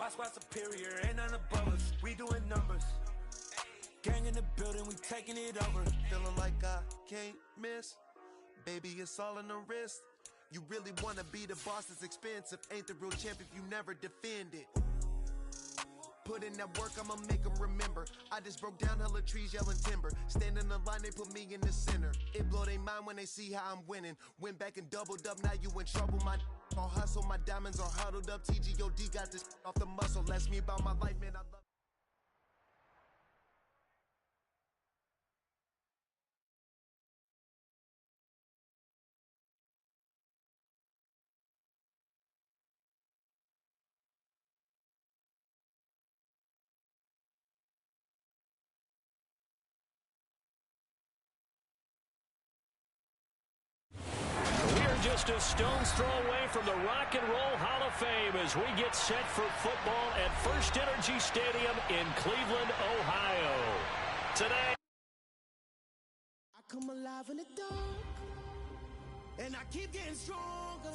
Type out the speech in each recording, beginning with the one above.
squad superior, ain't none above us. We doing numbers. Gang in the building, we taking it over. Feeling like I can't miss. Baby, it's all in the wrist. You really wanna be the boss, it's expensive. Ain't the real champ if you never defend it. Put in that work, I'ma make them remember. I just broke down hella trees, yelling timber. Stand in the line, they put me in the center. It blow their mind when they see how I'm winning. Went back and doubled up, now you in trouble. My all hustle, my diamonds are huddled up. TGOD got this off the muscle. Ask me about my life, man, I love. Just a stone's throw away from the Rock and Roll Hall of Fame as we get set for football at First Energy Stadium in Cleveland, Ohio. Today, I come alive in the dark, and I keep getting stronger.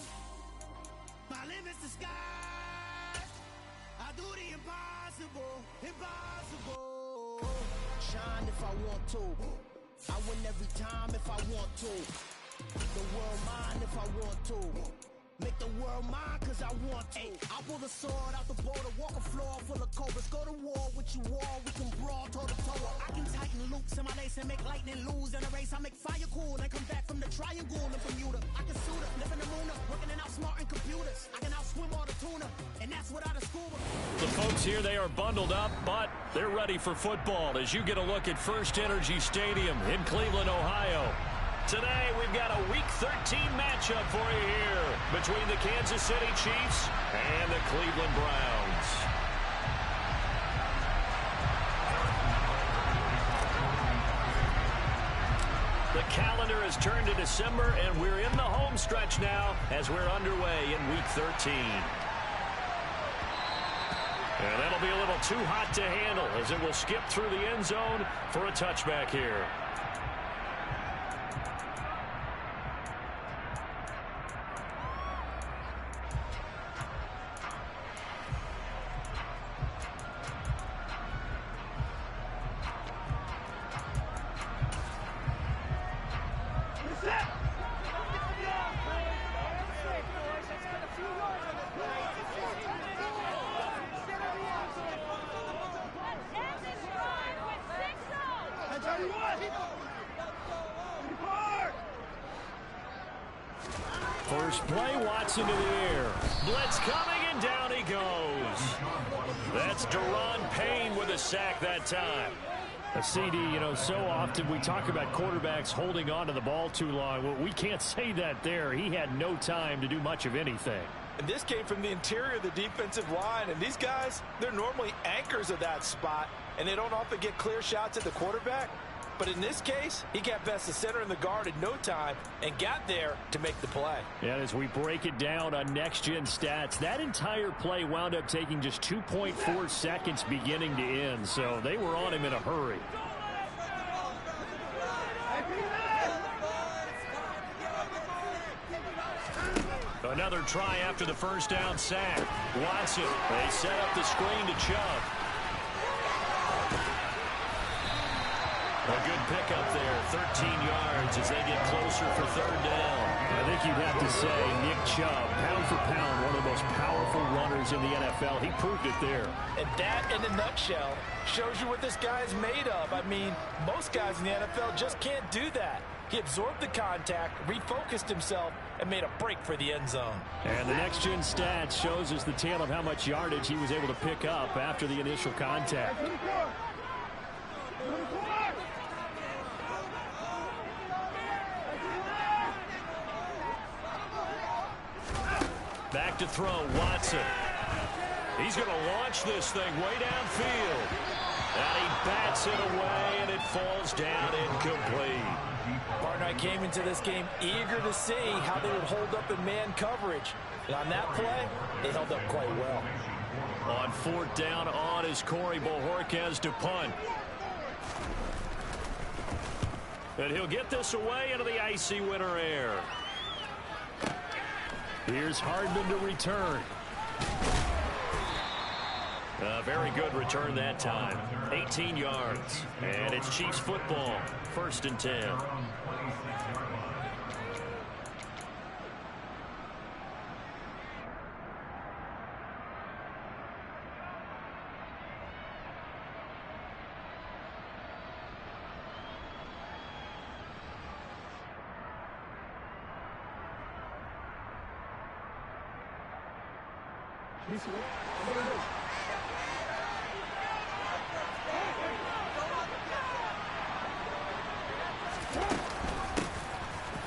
My limit's the sky. I do the impossible, impossible. Shine if I want to. I win every time if I want to. The world mine if I want to. Make the world mine cause I want to. I pull the sword out the border, walk a floor full of cobras. Go to war with you all, we can brawl toe to toe. I can tighten loops in my lace and make lightning lose in a race. I make fire cool and come back from the triangle in Bermuda. I can suit up, live in the moon up, working and outsmarting computers. I can outswim all the tuna, and that's without a scuba. the folks here, they are bundled up, but they're ready for football as you get a look at First Energy Stadium in Cleveland, Ohio. Today, we've got a Week 13 matchup for you here between the Kansas City Chiefs and the Cleveland Browns. The calendar has turned to December, and we're in the home stretch now as we're underway in Week 13. And that'll be a little too hot to handle as it will skip through the end zone for a touchback here. First play, Watson to the air. Blitz coming, and down he goes. That's Daron Payne with a sack that time. A CD, you know, so often we talk about quarterbacks holding on to the ball too long. Well, we can't say that there. He had no time to do much of anything. And this came from the interior of the defensive line. And these guys, they're normally anchors of that spot, and they don't often get clear shots at the quarterback. But in this case, he got past the center and the guard in no time and got there to make the play. And as we break it down on next-gen stats, that entire play wound up taking just 2.4 seconds beginning to end. So they were on him in a hurry. Another try after the first down sack. Watson, they set up the screen to Chubb. A good pickup there, 13 yards as they get closer for third down. I think you'd have to say Nick Chubb, pound for pound, one of the most powerful runners in the NFL. He proved it there. And that, in a nutshell, shows you what this guy is made of. I mean, most guys in the NFL just can't do that. He absorbed the contact, refocused himself, and made a break for the end zone. And the next-gen stats shows us the tale of how much yardage he was able to pick up after the initial contact. Back to throw, Watson. He's going to launch this thing way downfield. And he bats it away, and it falls down incomplete. Partner, I came into this game eager to see how they would hold up in man coverage. And on that play, they held up quite well. On fourth down on is Corey Bojorquez to punt. And he'll get this away into the icy winter air. Here's Hardman to return. A very good return that time. 18 yards. And it's Chiefs football. 1st and 10.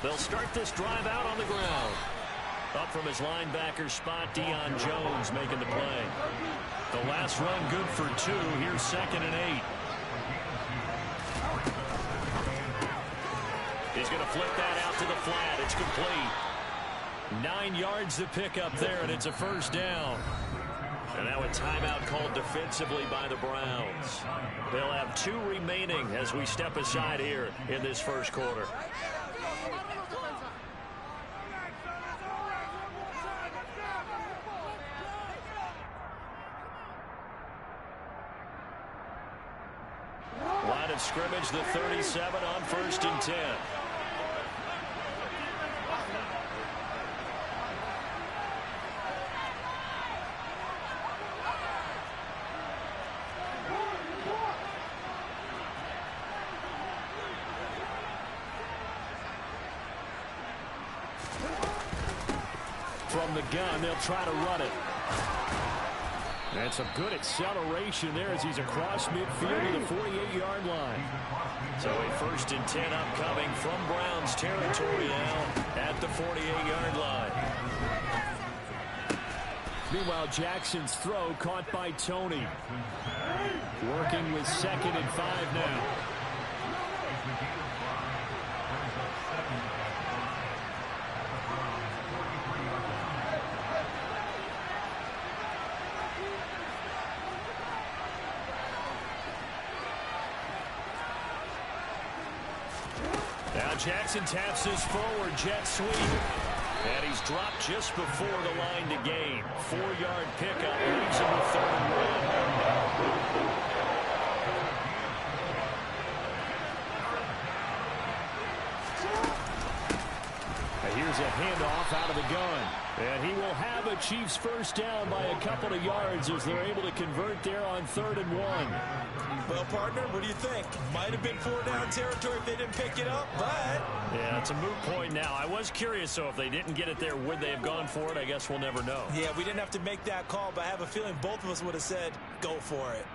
They'll start this drive out on the ground. Up from his linebacker spot, Deion Jones making the play. The last run good for 2. Here's 2nd and 8. He's going to flip that out to the flat. It's complete. 9 yards to pick up there, and it's a 1st down. And now a timeout called defensively by the Browns. They'll have 2 remaining as we step aside here in this 1st quarter. Line of scrimmage, the 37 on 1st and 10. From the gun, they'll try to run it. And some good acceleration there as he's across midfield to the 48-yard line. So a 1st and 10 upcoming from Browns territory now at the 48-yard line. Meanwhile, Jackson's throw caught by Tony. Working with 2nd and 5 now. Now Jackson taps his forward jet sweep. And he's dropped just before the line to gain. 4-yard pickup leaves him with 3rd and 1. And here's a handoff out of the gun. And he will have a Chiefs 1st down by a couple of yards as they're able to convert there on 3rd and 1. Well, partner, what do you think? Might have been 4-down territory if they didn't pick it up, but... Yeah, it's a moot point now. I was curious, so if they didn't get it there, would they have gone for it? I guess we'll never know. Yeah, we didn't have to make that call, but I have a feeling both of us would have said, go for it.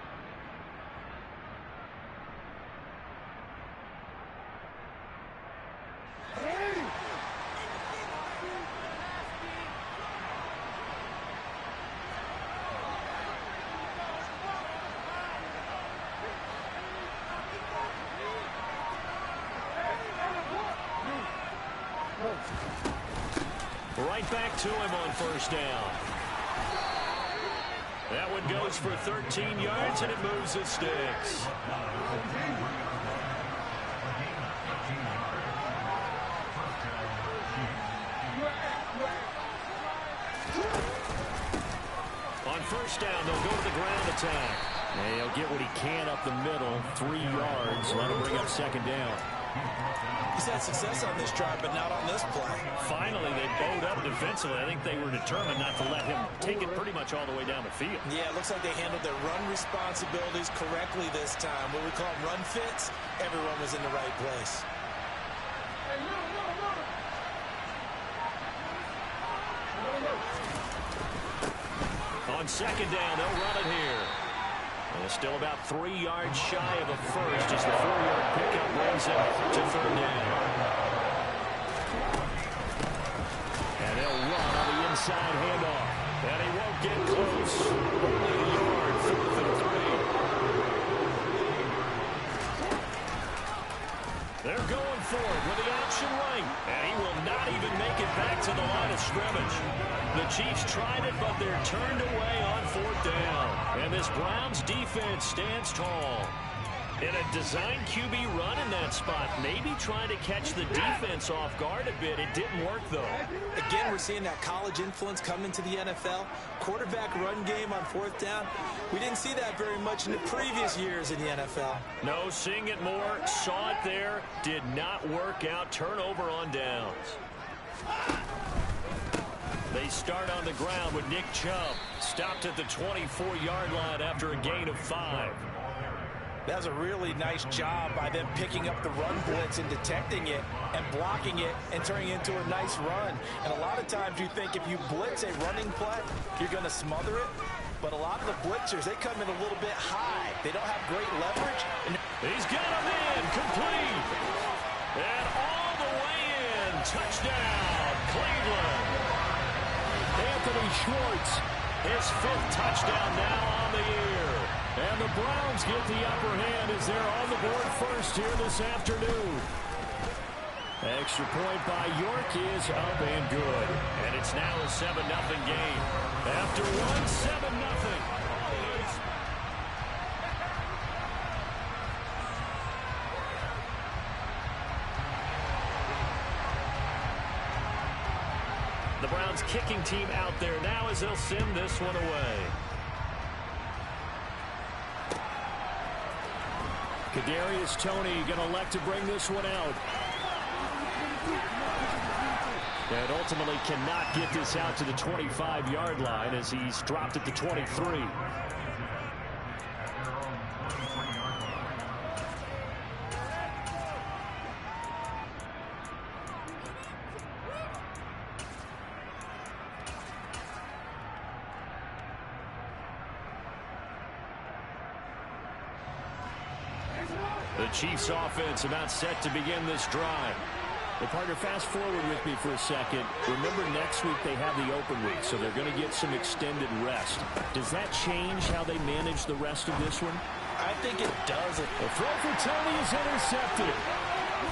Right back to him on 1st down. That one goes for 13 yards, and it moves the sticks. On 1st down, they'll go to the ground attack. And he'll get what he can up the middle, 3 yards. Let him bring up 2nd down. He's had success on this drive, but not on this play. Finally, they bowed up defensively. I think they were determined not to let him take it pretty much all the way down the field. Yeah, it looks like they handled their run responsibilities correctly this time. What we call them run fits, everyone was in the right place. On 2nd down, they'll run it here. And it's still about 3 yards shy of a 1st as the 4-yard pickup brings it to 3rd down. And they'll run on the inside handoff. And he won't get close. Only a yard, 4th and 3. They're going for it with the option right. And he will not even make it back to the line of scrimmage. The Chiefs tried it, but they're turned away on 4th down. And this Browns defense stands tall. In a design QB run in that spot, maybe trying to catch the defense off guard a bit. It didn't work, though. Again, we're seeing that college influence come into the NFL. Quarterback run game on fourth down. We didn't see that very much in the previous years in the NFL. No, seeing it more. Saw it there. Did not work out. Turnover on downs. They start on the ground with Nick Chubb. Stopped at the 24-yard line after a gain of 5. That was a really nice job by them picking up the run blitz and detecting it and blocking it and turning it into a nice run. And a lot of times you think if you blitz a running play, you're going to smother it. But a lot of the blitzers, they come in a little bit high. They don't have great leverage. And he's got him in. Complete. And all the way in. Touchdown, Cleveland. Anthony Schwartz, his 5th touchdown now on the year. And the Browns get the upper hand as they're on the board first here this afternoon. Extra point by York is up and good. And it's now a 7-0 game. After one, 7-0. The Browns kicking team out there now as they'll send this one away. Kadarius Toney going to elect to bring this one out. And ultimately cannot get this out to the 25-yard line as he's dropped at the 23. The Chiefs offense about set to begin this drive. Well, partner, fast forward with me for a second. Remember, next week they have the open week, so they're going to get some extended rest. Does that change how they manage the rest of this one? I think it does. The throw for Toney is intercepted.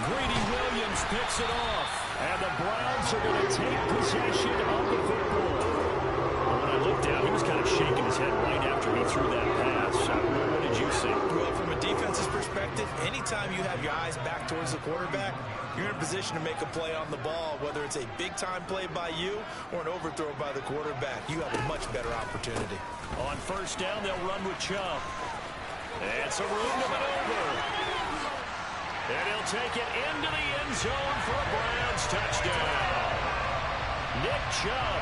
Greedy Williams picks it off. And the Browns are going to take possession of the football. When I looked down, he was kind of shaking his head right after he threw that pass. What did you see? Well, from a defense's perspective, anytime you have your eyes back towards the quarterback, you're in a position to make a play on the ball, whether it's a big-time play by you or an overthrow by the quarterback. You have a much better opportunity. On first down, they'll run with Chubb. And some room to maneuver. And he'll take it into the end zone for a Browns touchdown. Nick Chubb,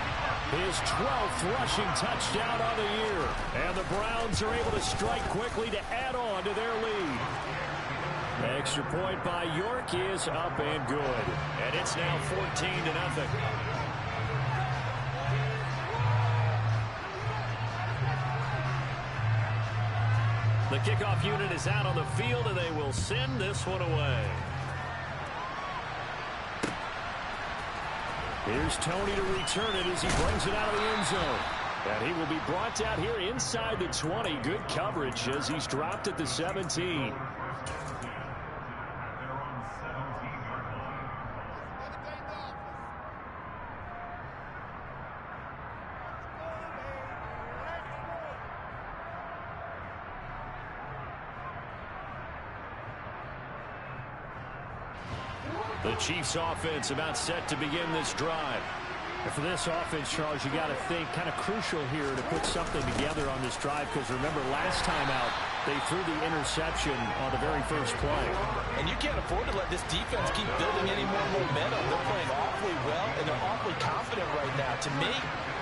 his 12th rushing touchdown on the year. And the Browns are able to strike quickly to add on to their lead. Extra point by York is up and good. And it's now 14-0. The kickoff unit is out on the field, and they will send this one away. Here's Toney to return it as he brings it out of the end zone. And he will be brought out here inside the 20. Good coverage as he's dropped at the 17. The Chiefs offense about set to begin this drive. And for this offense, Charles, you got to think kind of crucial here to put something together on this drive, because remember last time out they threw the interception on the very first play. And you can't afford to let this defense keep building any more momentum. They're playing awfully well, and they're awfully confident right now. To me,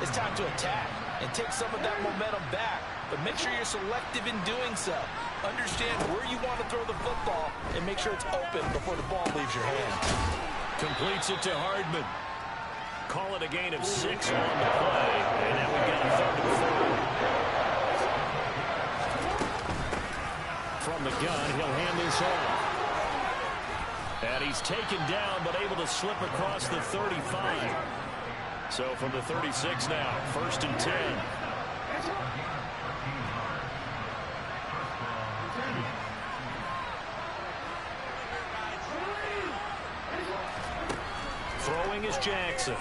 it's time to attack and take some of that momentum back. But make sure you're selective in doing so. Understand where you want to throw the football and make sure it's open before the ball leaves your hand. Completes it to Hardman. Call it a gain of 6 on the play. And now we've got a 3rd and 4. From the gun, he'll hand this off. And he's taken down, but able to slip across the 35. So from the 36 now, 1st and 10. Throwing is Jackson.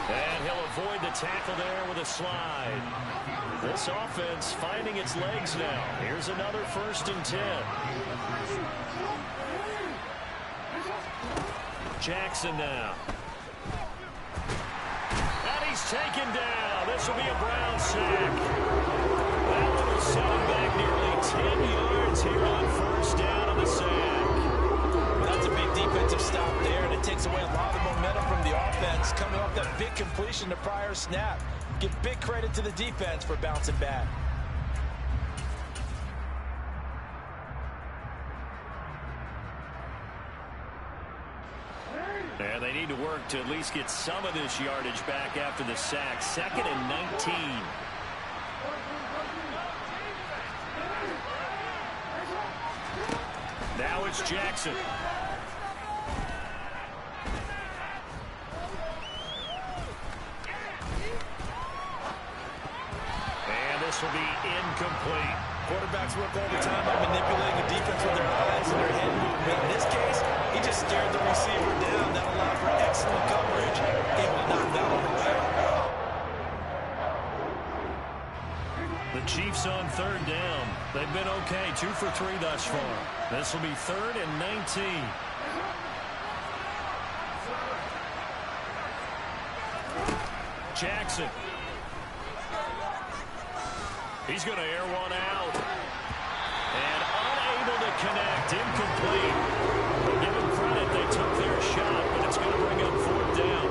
And he'll avoid the tackle there with a slide. This offense finding its legs now. Here's another 1st and 10. Jackson now. And he's taken down. This will be a Brown sack. That one will set him back nearly 10 yards here on 1st down on the sack. Well, that's a big defensive stop there, and it takes away a lot of momentum from the offense coming off that big completion the prior snap. Give big credit to the defense for bouncing back. And they need to work to at least get some of this yardage back after the sack. 2nd and 19. Now it's Jackson. And this will be incomplete. Quarterbacks work all the time on manipulating the defense with their eyes and their head movement. In this case, he just stared the receiver down. That allowed for excellent coverage. Able to knock that one away. The Chiefs on 3rd down. They've been okay. 2 for 3 thus far. This will be 3rd and 19. Jackson. He's going to air one out. And unable to connect. Incomplete. But give them credit. They took their shot, but it's going to bring up 4th down.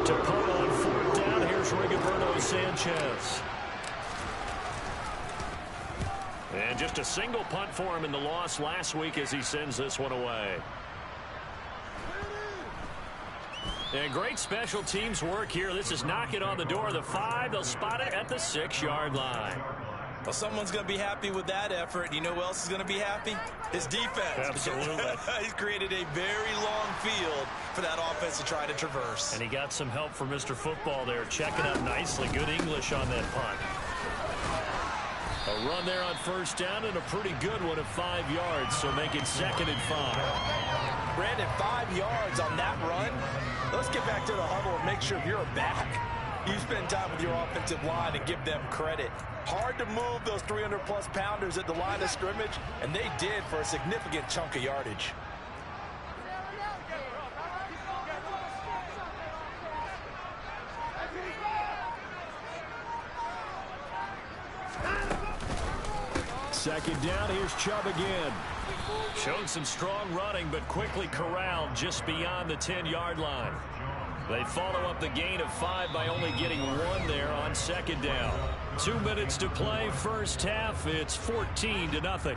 To punt on 4th down, here's Rigoberto Sanchez. And just a single punt for him in the loss last week as he sends this one away. And great special teams work here. This is knocking on the door of the 5. They'll spot it at the 6-yard line. Well, someone's going to be happy with that effort. You know who else is going to be happy? His defense. Absolutely. He's created a very long field for that offense to try to traverse. And he got some help from Mr. Football there, checking up nicely. Good English on that punt. A run there on 1st down and a pretty good one at 5 yards, so make it 2nd and 5. Brandon, 5 yards on that run. Let's get back to the huddle and make sure you're back. You spend time with your offensive line and give them credit. Hard to move those 300-plus pounders at the line of scrimmage, and they did for a significant chunk of yardage. Second down, here's Chubb again. Showed some strong running, but quickly corralled just beyond the 10-yard line. They follow up the gain of 5 by only getting 1 there on 2nd down. 2 minutes to play, 1st half. It's 14-0.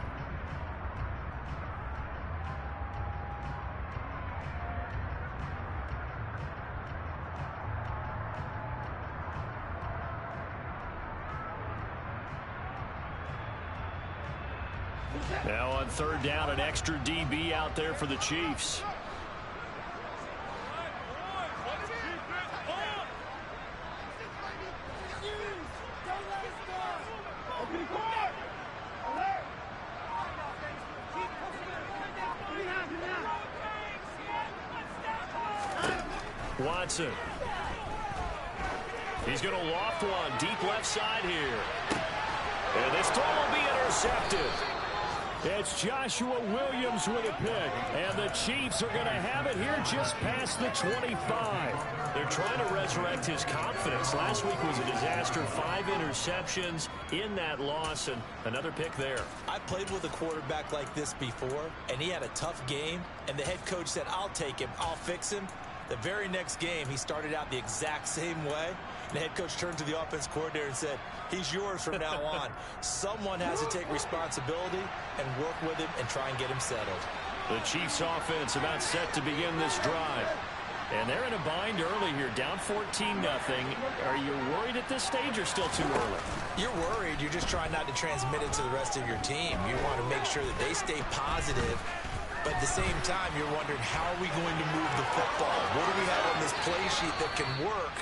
Now on 3rd down, an extra DB out there for the Chiefs. Watson. He's going to loft one deep left side here. And this throw will be intercepted. It's Joshua Williams with a pick. And the Chiefs are going to have it here just past the 25. They're trying to resurrect his confidence. Last week was a disaster. 5 interceptions in that loss, and another pick there. I played with a quarterback like this before, and he had a tough game, and the head coach said, I'll take him, I'll fix him. The very next game, he started out the exact same way. And the head coach turned to the offense coordinator and said, he's yours from now on. Someone has to take responsibility and work with him and try and get him settled. The Chiefs offense about set to begin this drive. And they're in a bind early here, down 14-0. Are you worried at this stage or still too early? You're worried. You're just trying not to transmit it to the rest of your team. You want to make sure that they stay positive. But at the same time, you're wondering, how are we going to move the football? What do we have on this play sheet that can work?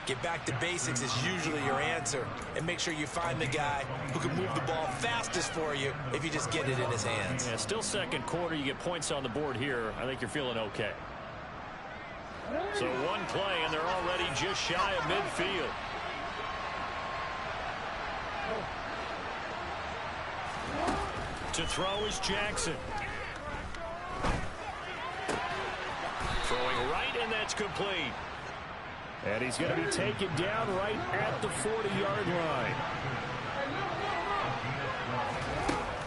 Get back to basics is usually your answer. And make sure you find the guy who can move the ball fastest for you if you just get it in his hands. Yeah, still second quarter. You get points on the board here. I think you're feeling okay. So one play, and they're already just shy of midfield. To throw is Jackson. Throwing right, and that's complete. And he's going to be taken down right at the 40-yard line.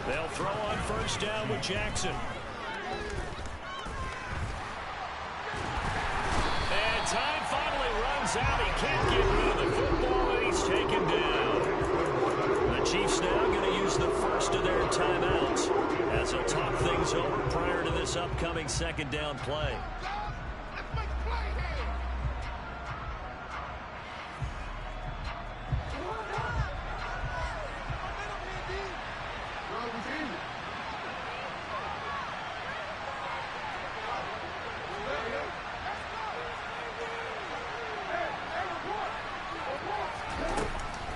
They'll throw on first down with Jackson. And time finally runs out. He can't get rid of the football, and he's taken down. The Chiefs now going to use the first of their timeouts as they'll talk things over prior to this upcoming second down play.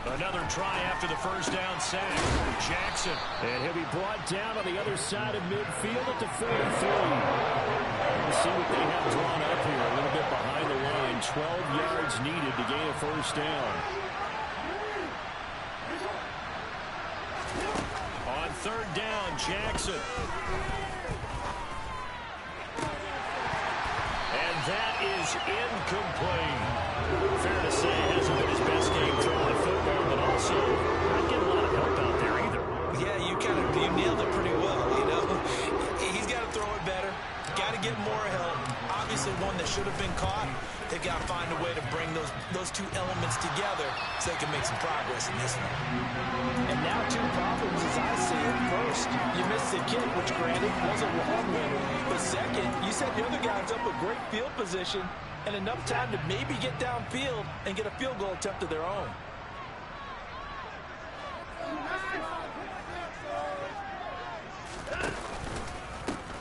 Another try after the first down sack. Jackson. And he'll be brought down on the other side of midfield at the 43. Let's see what they have drawn up here. A little bit behind the line. 12 yards needed to gain a first down. On third down, Jackson. And that is incomplete. Fair to say, hasn't been his best game throwing the football, but also not getting a lot of help out there either. Yeah, you nailed it pretty well, you know. He's got to throw it better. Got to get more help. Obviously one that should have been caught. They've got to find a way to bring those two elements together so they can make some progress in this one. And now two problems as I see it. First, you missed the kick, which granted was a long one. But second, you set the other guys up with great field position and enough time to maybe get downfield and get a field goal attempt of their own.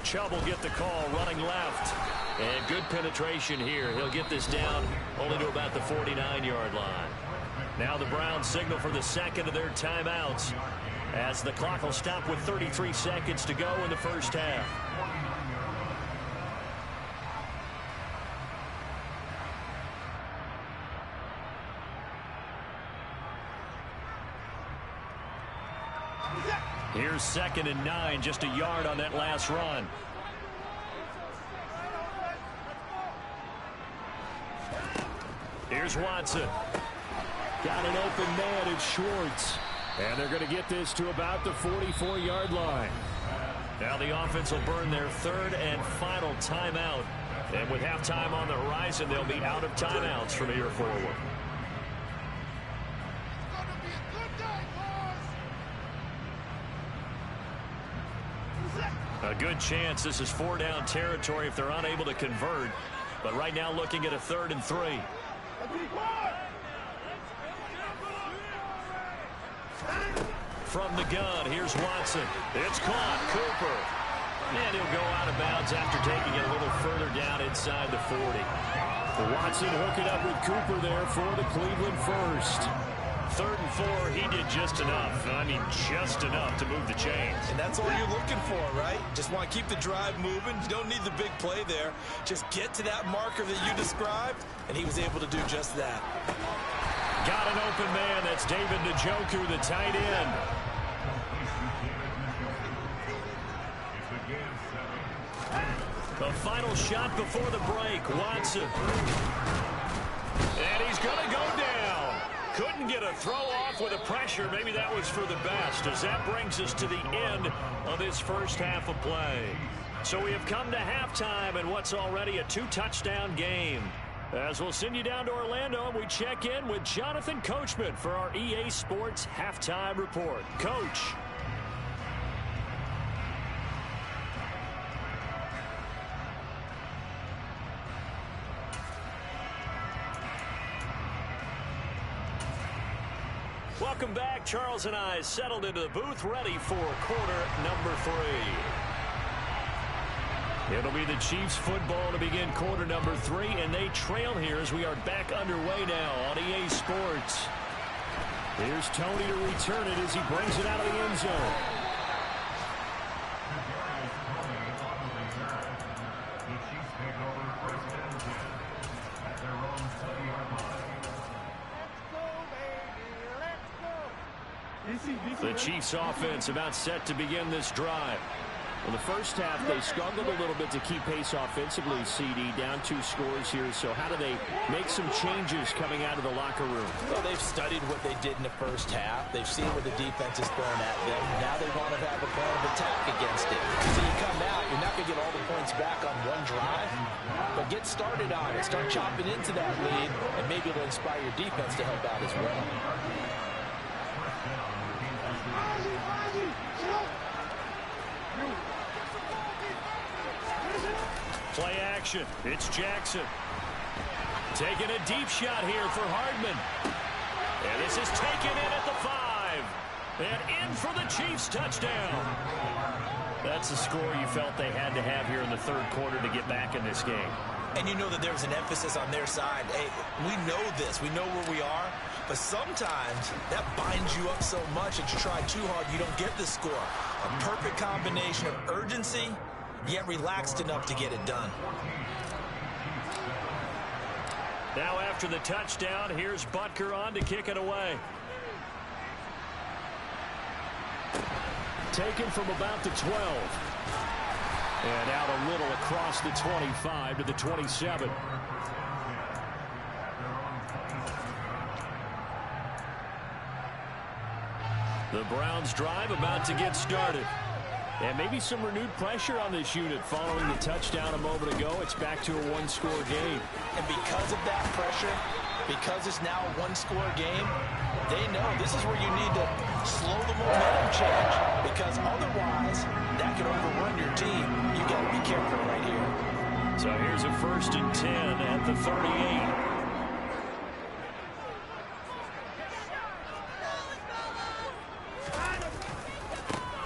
Chubb will get the call, running left. And good penetration here. He'll get this down only to about the 49-yard line. Now the Browns signal for the second of their timeouts as the clock will stop with 33 seconds to go in the first half. Here's 2nd and 9, just a yard on that last run. Here's Watson. Got an open man in Schwartz. And they're going to get this to about the 44-yard line. Now the offense will burn their third and final timeout. And with halftime on the horizon, they'll be out of timeouts from here forward. A good chance this is 4-down territory if they're unable to convert. But right now looking at a 3rd and 3. From the gun, here's Watson. It's caught. Cooper. And he'll go out of bounds after taking it a little further down inside the 40. Watson hooking up with Cooper there for the Cleveland first. 3rd and 4, he did just enough. I mean, just enough to move the chains. And that's all you're looking for, right? Just want to keep the drive moving. You don't need the big play there. Just get to that marker that you described, and he was able to do just that. Got an open man. That's David Njoku, the tight end. The final shot before the break. Watson. And he's going to go down. Couldn't get a throw off with the pressure. Maybe that was for the best, as that brings us to the end of this first half of play. So we have come to halftime in what's already a 2-touchdown game. As we'll send you down to Orlando, and we check in with Jonathan Coachman for our EA Sports Halftime Report. Coach. Welcome back. Charles and I settled into the booth, ready for quarter number 3. It'll be the Chiefs football to begin quarter number 3, and they trail here as we are back underway now on EA Sports. Here's Tony to return it as he brings it out of the end zone. The Chiefs offense about set to begin this drive. In the first half, they struggled a little bit to keep pace offensively, CD, down 2 scores here. So how do they make some changes coming out of the locker room? Well, they've studied what they did in the first half. They've seen what the defense is throwing at them. Now they want to have a plan of attack against it. So you come out, you're not going to get all the points back on one drive, but get started on it. Start chopping into that lead, and maybe it'll inspire your defense to help out as well. Play action. It's Jackson. Taking a deep shot here for Hardman. And this is taken in at the 5. And in for the Chiefs touchdown. That's the score you felt they had to have here in the third quarter to get back in this game. And you know that there was an emphasis on their side. Hey, we know this. We know where we are. But sometimes that binds you up so much that you try too hard, you don't get the score. A perfect combination of urgency, yet relaxed enough to get it done. Now after the touchdown, here's Butker on to kick it away. Taken from about the 12. And out a little across the 25 to the 27. The Browns drive about to get started. And maybe some renewed pressure on this unit following the touchdown a moment ago. It's back to a one-score game. And because of that pressure, because it's now a one-score game, they know this is where you need to slow the momentum change, because otherwise that could overrun your team. You got to be careful right here. So here's a 1st and 10 at the 38.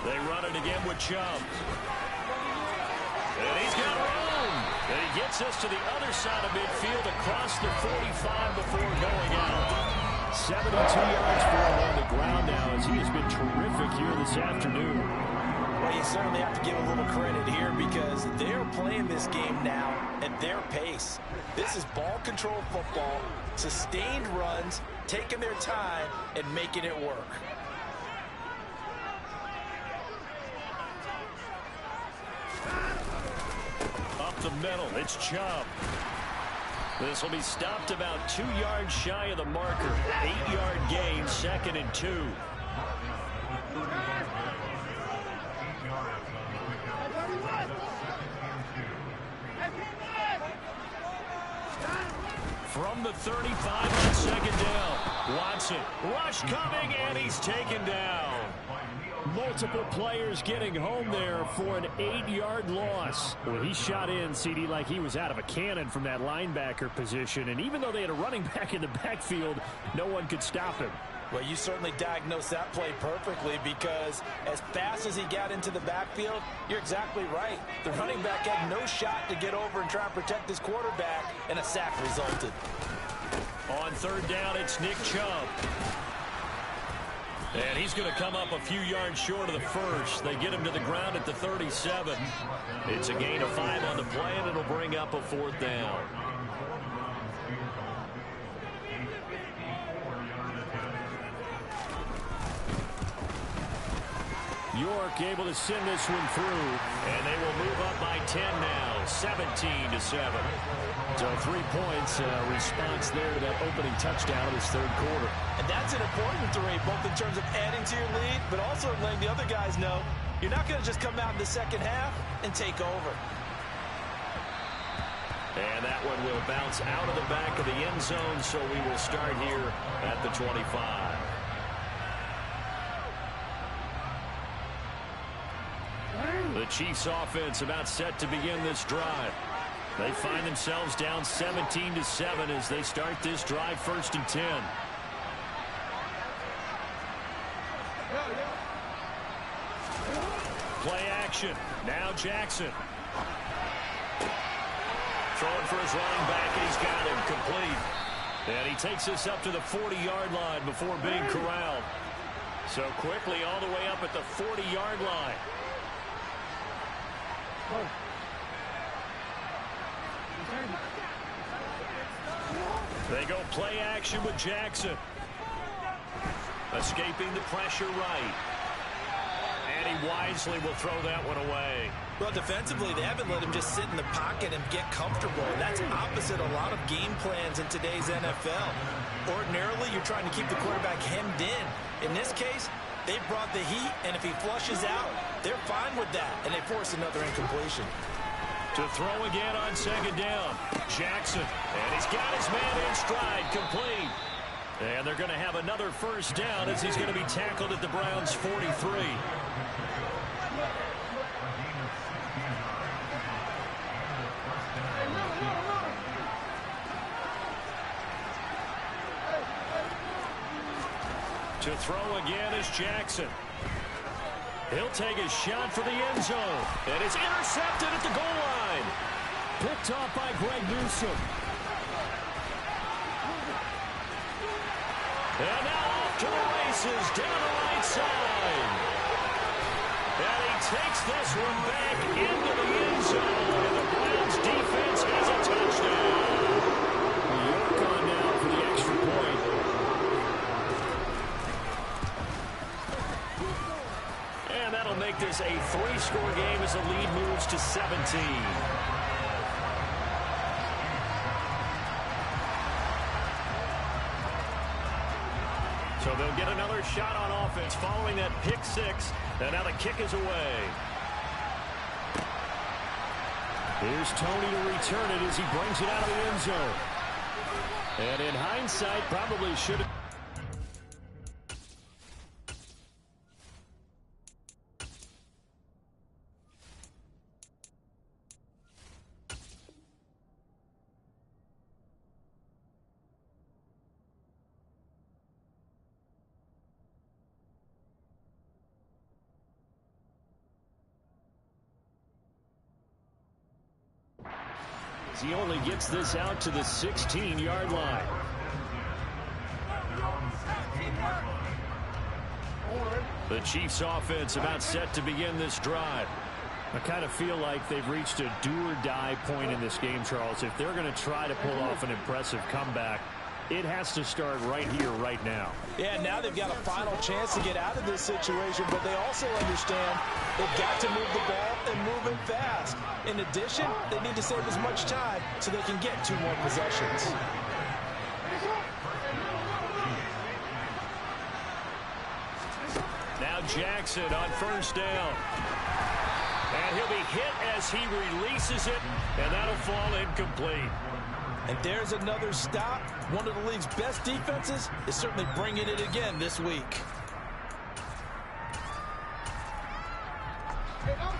They run it again with Chubb. And he's got room. And he gets us to the other side of midfield across the 45 before going out. 72 yards for him on the ground now, as he has been terrific here this afternoon. Well, you certainly have to give a little credit here, because they're playing this game now at their pace. This is ball control football, sustained runs, taking their time and making it work. Up the middle, it's Chubb. This will be stopped about 2 yards shy of the marker. 8-yard gain, 2nd and 2. From the 35 on 2nd down. Watson, rush coming, and he's taken down. Multiple players getting home there for an 8-yard loss. Well, he shot in, CD, like he was out of a cannon from that linebacker position. And even though they had a running back in the backfield, no one could stop him. Well, you certainly diagnosed that play perfectly, because as fast as he got into the backfield, you're exactly right. The running back had no shot to get over and try and protect his quarterback, and a sack resulted. On 3rd down, it's Nick Chubb. And he's going to come up a few yards short of the first. They get him to the ground at the 37. It's a gain of 5 on the play, and it'll bring up a 4th down. York able to send this one through, and they will move up by 10 now, 17-7. So 3 points, response there to that opening touchdown of this third quarter. And that's an important 3, both in terms of adding to your lead, but also letting the other guys know you're not going to just come out in the second half and take over. And that one will bounce out of the back of the end zone, so we will start here at the 25. The Chiefs offense about set to begin this drive. They find themselves down 17-7 as they start this drive, 1st and 10. Play action. Now Jackson. Throwing for his running back, and he's got him complete. And he takes this up to the 40-yard line before being corralled. So quickly all the way up at the 40-yard line. They go play action with Jackson. Escaping the pressure right. And he wisely will throw that one away. Well, defensively, they haven't let him just sit in the pocket and get comfortable. That's opposite a lot of game plans in today's NFL. Ordinarily, you're trying to keep the quarterback hemmed in. In this case, they brought the heat, and if he flushes out, they're fine with that, and they force another incompletion. To throw again on second down. Jackson, and he's got his man in stride, complete. And they're going to have another first down as he's going to be tackled at the Browns' 43. To throw again is Jackson. He'll take a shot for the end zone. And it's intercepted at the goal line. Picked off by Greg Newsome. And now off to the races down the right side. And he takes this one back into the end zone. And the Browns defense has a touchdown. York on now for the extra point. And that'll make this a 3-score game as the lead moves to 17. So they'll get another shot on offense following that pick six. And now the kick is away. Here's Tony to return it as he brings it out of the end zone. And in hindsight, probably should have. He only gets this out to the 16-yard line. The Chiefs offense about set to begin this drive. I kind of feel like they've reached a do-or-die point in this game, Charles. If they're going to try to pull off an impressive comeback, it has to start right here, right now. Yeah, now they've got a final chance to get out of this situation, but they also understand they've got to move the ball and move it fast. In addition, they need to save as much time so they can get 2 more possessions. Now Jackson on first down. And he'll be hit as he releases it, and that'll fall incomplete. And there's another stop. One of the league's best defenses is certainly bringing it again this week.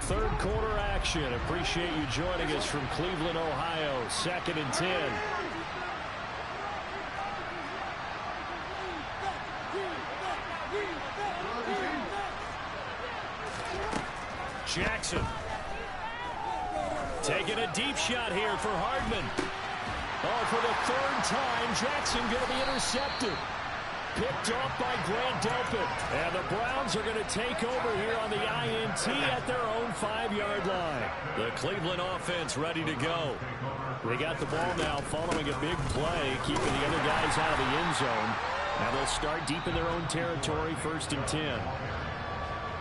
Third quarter action. Appreciate you joining us from Cleveland, Ohio. 2nd and 10. Jackson. Taking a deep shot here for Hardman. Oh, for the 3rd time, Jackson going to be intercepted. Picked off by Grant Delpit. And the Browns are going to take over here on the INT at their own 5-yard line. The Cleveland offense ready to go. They got the ball now following a big play, keeping the other guys out of the end zone. And they'll start deep in their own territory, 1st and 10.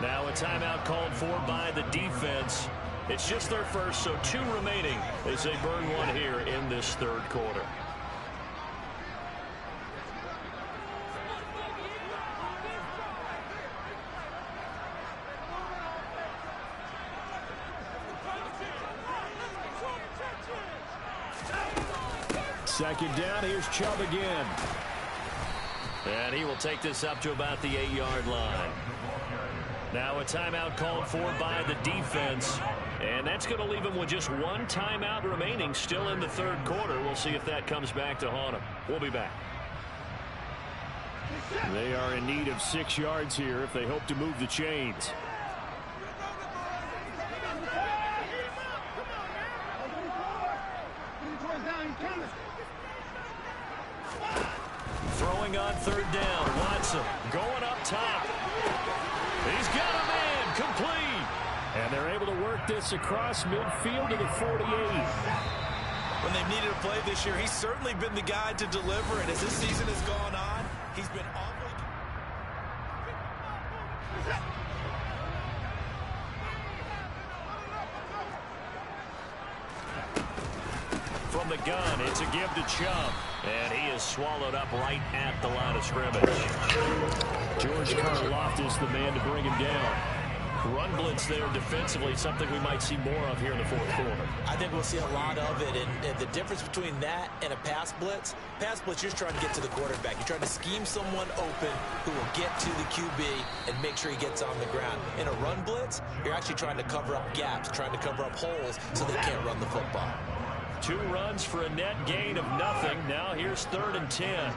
Now a timeout called for by the defense. It's just their first, so 2 remaining as they burn one here in this 3rd quarter. Second down, here's Chubb again. And he will take this up to about the 8-yard line. Now a timeout called for by the defense. And that's going to leave him with just 1 timeout remaining still in the 3rd quarter. We'll see if that comes back to haunt him. We'll be back. They are in need of 6 yards here if they hope to move the chains. Throwing on 3rd down. Watson going up top. He's got a man complete. And they're able to work this across midfield to the 48. When they've needed a play this year, he's certainly been the guy to deliver it. As this season has gone on, he's been awfully... the gun. It's a give to Chubb. And he is swallowed up right at the line of scrimmage. George Karlaftis, the man to bring him down. Run blitz there defensively, something we might see more of here in the fourth quarter. I think we'll see a lot of it, and the difference between that and a pass blitz, you're just trying to get to the quarterback. You're trying to scheme someone open who will get to the QB and make sure he gets on the ground. In a run blitz, you're actually trying to cover up gaps, trying to cover up holes so they can't run the football. 2 runs for a net gain of nothing. Now here's 3rd and 10.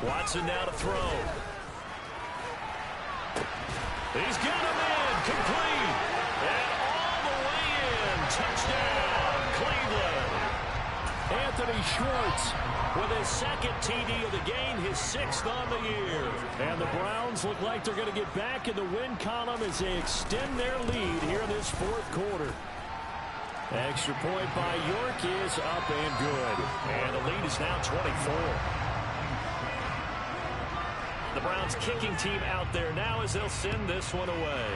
Watson now to throw. He's got him in, complete, and all the way in. Touchdown, Cleveland. Anthony Schwartz with his 2nd TD of the game, his 6th on the year. And the Browns look like they're going to get back in the win column as they extend their lead here in this 4th quarter. Extra point by York is up and good. And the lead is now 24. The Browns kicking team out there now as they'll send this one away.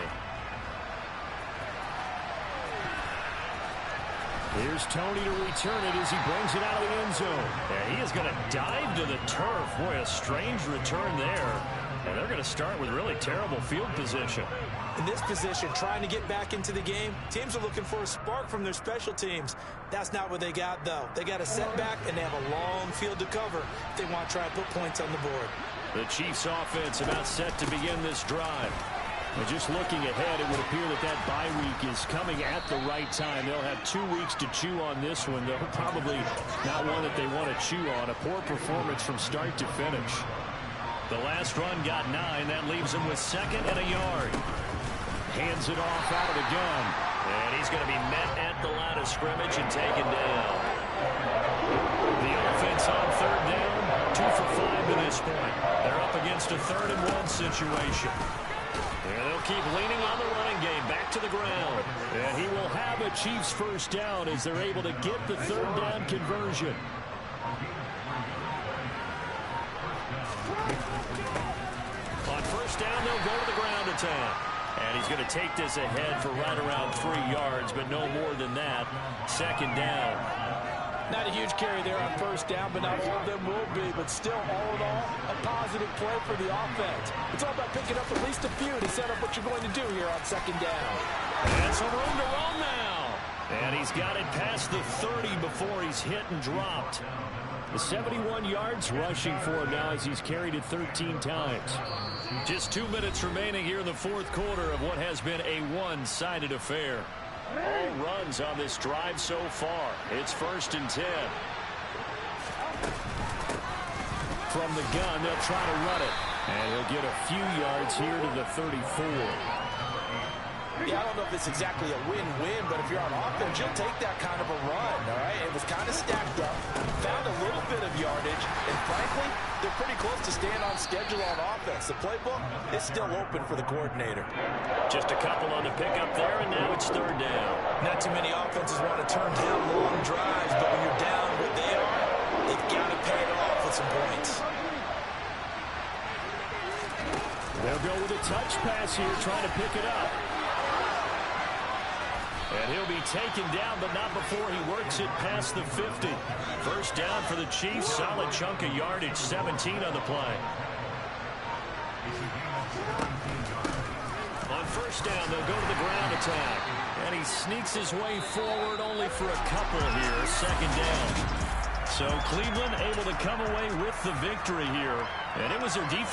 Here's Tony to return it as he brings it out of the end zone. And he is going to dive to the turf. Boy, a strange return there. And they're going to start with really terrible field position. In this position, trying to get back into the game, teams are looking for a spark from their special teams. That's not what they got, though. They got a setback, and they have a long field to cover if they want to try and put points on the board. The Chiefs offense about set to begin this drive. And just looking ahead, it would appear that bye week is coming at the right time. They'll have 2 weeks to chew on this one, though probably not one that they want to chew on. A poor performance from start to finish. The last run got 9. That leaves him with 2nd and a yard. Hands it off out of the gun. And he's going to be met at the line of scrimmage and taken down. The offense on 3rd down, 2 for 5 to this point. They're up against a 3rd and 1 situation. And they'll keep leaning on the running game back to the ground. And he will have a Chiefs 1st down as they're able to get the 3rd down conversion. On 1st down, they'll go to the ground attack. And he's going to take this ahead for right around 3 yards, but no more than that. 2nd down. Not a huge carry there on 1st down, but not all of them will be. But still, all in all, a positive play for the offense. It's all about picking up at least a few to set up what you're going to do here on 2nd down. And some room to roam now. And he's got it past the 30 before he's hit and dropped. The 71 yards rushing for him now as he's carried it 13 times. Just 2 minutes remaining here in the 4th quarter of what has been a one-sided affair. All runs on this drive so far. It's 1st and 10. From the gun, they'll try to run it. And he'll get a few yards here to the 34. Yeah, I don't know if it's exactly a win-win, but if you're on offense, you'll take that kind of a run, all right? It was kind of stacked up, found a little bit of yardage, and frankly, they're pretty close to staying on schedule on offense. The playbook is still open for the coordinator. Just a couple on the pickup there, and now it's 3rd down. Not too many offenses want to turn down long drives, but when you're down what they are, they've got to pay it off with some points. They'll go with a touch pass here, trying to pick it up. And he'll be taken down, but not before he works it past the 50. 1st down for the Chiefs. Solid chunk of yardage, 17 on the play. On 1st down, they'll go to the ground attack. And he sneaks his way forward only for a couple here. 2nd down. So Cleveland able to come away with the victory here. And it was their defense.